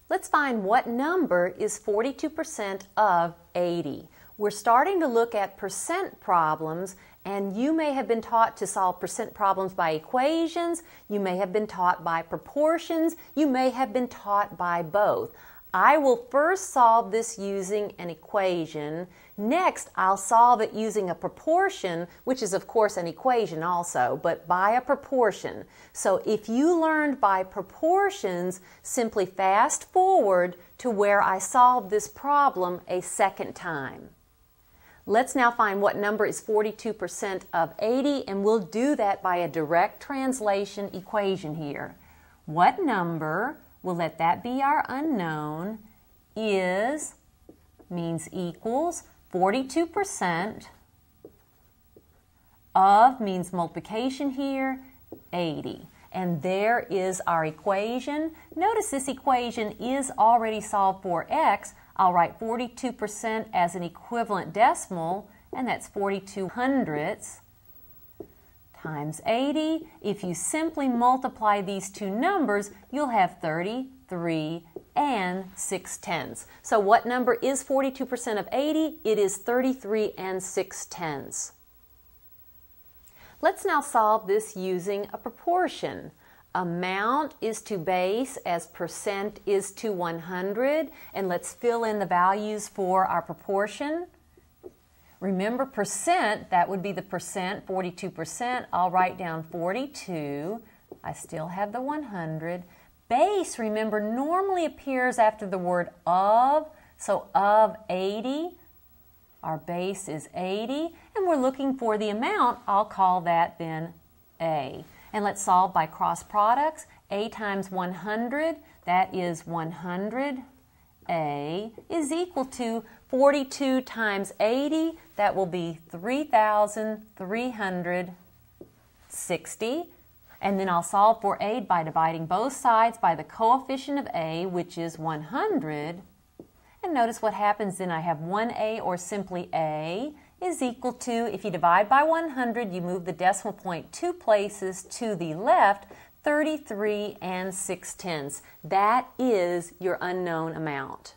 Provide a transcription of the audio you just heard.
Let's find what number is 42% of 80. We're starting to look at percent problems, and you may have been taught to solve percent problems by equations, you may have been taught by proportions, you may have been taught by both. I will first solve this using an equation. Next, I'll solve it using a proportion, which is of course an equation also, but by a proportion. So if you learned by proportions, simply fast forward to where I solved this problem a second time. Let's now find what number is 42% of 80, and we'll do that by a direct translation equation here. What number, we'll let that be our unknown, is, means equals, 42% of, means multiplication here, 80. And there is our equation. Notice this equation is already solved for x. I'll write 42% as an equivalent decimal, and that's 42 hundredths times 80. If you simply multiply these two numbers, you'll have 33 and 6/10. So what number is 42% of 80? It is 33 and 6/10. Let's now solve this using a proportion. Amount is to base as percent is to 100, and let's fill in the values for our proportion. Remember percent, that would be the percent, 42%. I'll write down 42. I still have the 100. Base, remember, normally appears after the word of, so of 80. Our base is 80, and we're looking for the amount. I'll call that then A. And let's solve by cross products. A times 100, that is 100. A is equal to 42 times 80, that will be 3,360. And then I'll solve for A by dividing both sides by the coefficient of A, which is 100. And notice what happens then. I have 1A, or simply A, is equal to, if you divide by 100, you move the decimal point 2 places to the left, 33 and 6/10. That is your unknown amount.